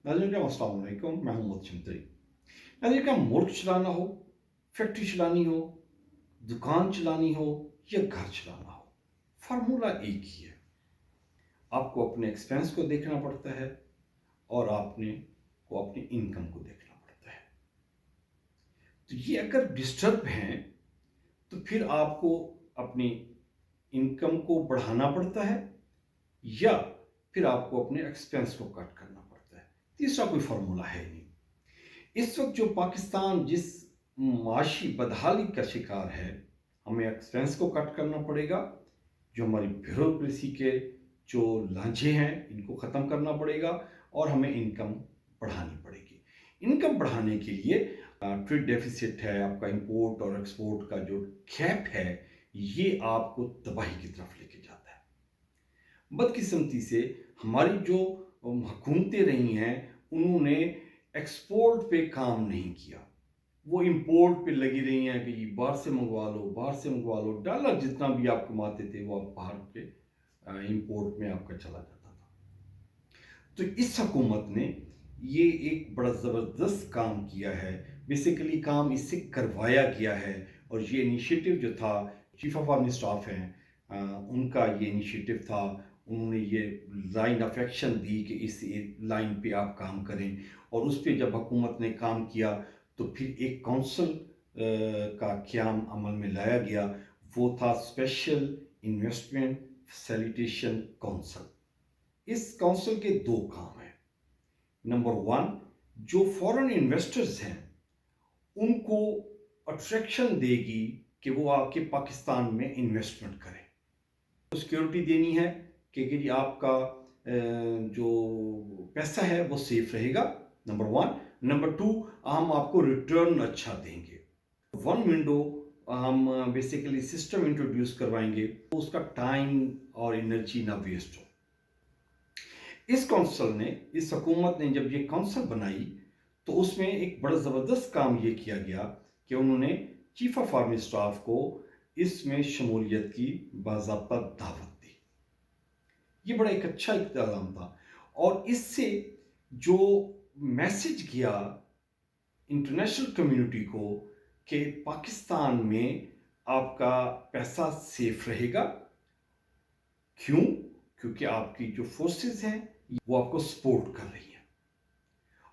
नाज़रीन अस्सलाम वालेकुम, मैं हूं मोहम्मद शमतरी। नाज़रीन का मुल्क चलाना हो, फैक्ट्री चलानी हो, दुकान चलानी हो या घर चलाना हो, फार्मूला एक ही है। आपको अपने एक्सपेंस को देखना पड़ता है और आपने को अपनी इनकम को देखना पड़ता है। तो ये अगर डिस्टर्ब हैं तो फिर आपको अपनी इनकम को बढ़ाना पड़ता है या फिर आपको अपने एक्सपेंस को कट करना पड़ता है। तीसरा कोई फार्मूला है नहीं। इस वक्त जो पाकिस्तान जिस माशी बदहाली का शिकार है, हमें एक्सपेंस को कट करना पड़ेगा। जो हमारी ब्यूरोक्रेसी के जो लांझे हैं इनको ख़त्म करना पड़ेगा और हमें इनकम बढ़ानी पड़ेगी। इनकम बढ़ाने के लिए ट्रेड डेफिसिट है, आपका इंपोर्ट और एक्सपोर्ट का जो गैप है, ये आपको तबाही की तरफ लेके जाता है। बदकिस्मती से हमारी जो हुकूमतें रही हैं, उन्होंने एक्सपोर्ट पे काम नहीं किया। वो इंपोर्ट पे लगी रही हैं कि बाहर से मंगवा लो, बाहर से मंगवा लो। डॉलर जितना भी आप कमाते थे वो आप बाहर के इंपोर्ट में आपका चला जाता था। तो इस हुकूमत ने ये एक बड़ा ज़बरदस्त काम किया है। बेसिकली काम इससे करवाया गया है और ये इनिशिएटिव जो था, चीफ ऑफ आर्मी स्टाफ हैं, उनका ये इनिशिएटिव था। उन्होंने ये लाइन ऑफ एक्शन दी कि इस लाइन पे आप काम करें और उस पर जब हुकूमत ने काम किया तो फिर एक काउंसिल का क़याम अमल में लाया गया। वो था स्पेशल इन्वेस्टमेंट फैसिलिटेशन काउंसिल। इस काउंसिल के दो काम हैं। नंबर वन, जो फॉरेन इन्वेस्टर्स हैं उनको अट्रैक्शन देगी कि वो आके पाकिस्तान में इन्वेस्टमेंट करें। सिक्योरिटी देनी है कि जी आपका जो पैसा है वो सेफ रहेगा, नंबर वन। नंबर टू, हम आपको रिटर्न अच्छा देंगे। वन विंडो हम बेसिकली सिस्टम इंट्रोड्यूस करवाएंगे तो उसका टाइम और एनर्जी ना वेस्ट हो। इस काउंसिल ने, इस हुकूमत ने जब ये काउंसिल बनाई तो उसमें एक बड़ा ज़बरदस्त काम ये किया गया कि उन्होंने चीफ ऑफ आर्मी स्टाफ को इसमें शमूलियत की बाज़ाब्ता दावत दी। ये बड़ा एक अच्छा इक़दाम था और इससे जो मैसेज गया इंटरनेशनल कम्युनिटी को कि पाकिस्तान में आपका पैसा सेफ रहेगा। क्यों? क्योंकि आपकी जो फोर्सेस हैं वो आपको सपोर्ट कर रही हैं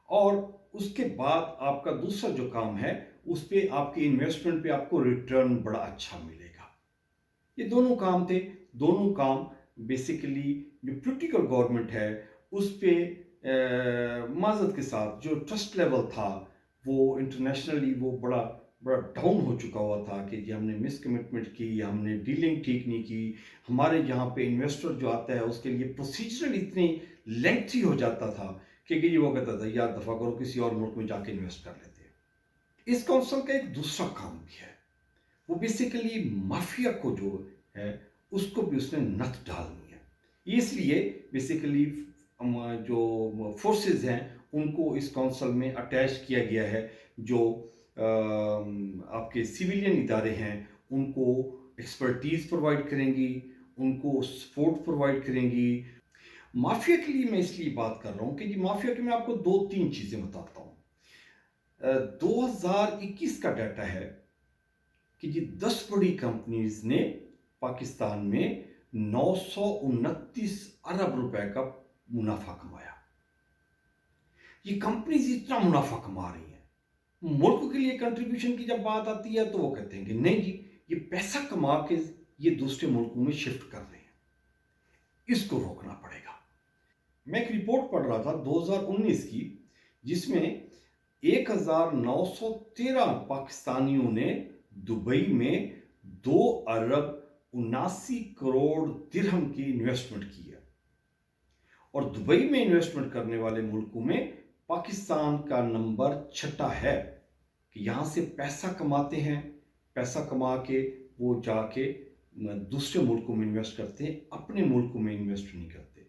और उसके बाद आपका दूसरा जो काम है उस पे आपके इन्वेस्टमेंट पे आपको रिटर्न बड़ा अच्छा मिलेगा। ये दोनों काम थे। दोनों काम बेसिकली जो पॉलिटिकल गवर्नमेंट है उस पे माजरत के साथ जो ट्रस्ट लेवल था वो इंटरनेशनली वो बड़ा बड़ा डाउन हो चुका हुआ था कि जी हमने मिस कमिटमेंट की, हमने डीलिंग ठीक नहीं की। हमारे यहाँ पे इन्वेस्टर जो आता है उसके लिए प्रोसीजरल इतनी लेंथी हो जाता था कि जी वो कहता था यार दफ़ा करो, किसी और मुल्क में जाके इन्वेस्ट कर लेते हैं। इस काउंसिल का एक दूसरा काम भी है, वो बेसिकली माफिया को जो है उसको भी उसने नथ डालनी है। इसलिए बेसिकली जो फोर्सेस हैं उनको इस काउंसिल में अटैच किया गया है। जो आपके सिविलियन इदारे हैं उनको एक्सपर्टीज़ प्रोवाइड करेंगी, उनको सपोर्ट प्रोवाइड करेंगी। माफिया के लिए मैं इसलिए बात कर रहा हूँ कि जी माफिया के मैं आपको दो तीन चीज़ें बताता हूँ। 2021 का डाटा है कि जी 10 बड़ी कंपनीज ने पाकिस्तान में 929 अरब रुपए का मुनाफा कमाया। ये कंपनीज इतना मुनाफा कमा रही हैं, मुल्क के लिए कंट्रीब्यूशन की जब बात आती है तो वो कहते हैं कि नहीं जी ये पैसा कमा के ये दूसरे मुल्कों में शिफ्ट कर रहे हैं, इसको रोकना पड़ेगा। मैं एक रिपोर्ट पढ़ रहा था 2019 की, जिसमें 1913 पाकिस्तानियों ने दुबई में 2 अरब 79 करोड़ दिरहम की इन्वेस्टमेंट की है और दुबई में इन्वेस्टमेंट करने वाले मुल्कों में पाकिस्तान का नंबर 6 है कि यहाँ से पैसा कमाते हैं। पैसा कमा के वो जाके दूसरे मुल्कों में इन्वेस्ट करते हैं, अपने मुल्कों में इन्वेस्ट नहीं करते।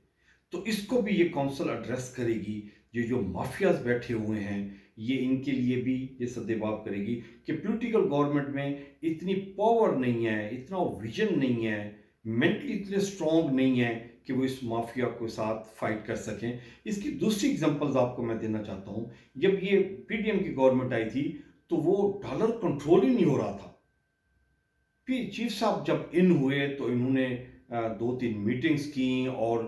तो इसको भी ये काउंसिल एड्रेस करेगी। ये जो माफियाज बैठे हुए हैं ये इनके लिए भी ये सद्देबाब करेगी कि पॉलिटिकल गवर्नमेंट में इतनी पावर नहीं है, इतना विजन नहीं है, मेंटली इतने स्ट्रॉन्ग नहीं है کہ وہ اس مافیا کو ساتھ فائٹ کر سکیں. اس کی دوسری اگزامپلز آپ کو میں دینا چاہتا ہوں. جب یہ پی ڈی ایم کی گورنمنٹ آئی تھی تو وہ ڈالر کنٹرول ہی نہیں ہو رہا تھا. پھر چیف صاحب جب ان ہوئے تو انہوں نے 2-3 میٹنگز کیں اور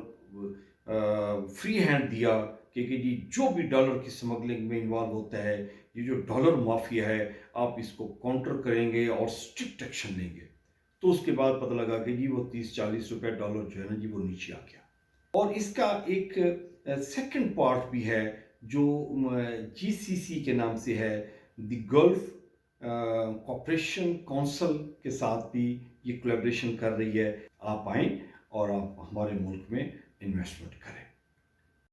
فری ہینڈ دیا کہ جی جو بھی ڈالر کی سمگلنگ میں انوالو ہوتا ہے، یہ جو ڈالر مافیا ہے، آپ اس کو کاؤنٹر کریں گے اور اسٹرکٹ ایکشن لیں گے. تو اس کے بعد پتہ لگا کہ جی وہ 30-40 روپے ڈالر جو ہے نا جی وہ نیچے آ گیا. اور اس کا ایک سیکنڈ پارٹ بھی ہے جو جی سی سی کے نام سے ہے، دی گلف کوپریشن کونسل کے ساتھ بھی یہ کولیبریشن کر رہی ہے. آپ آئیں اور آپ ہمارے ملک میں انویسٹمنٹ کریں.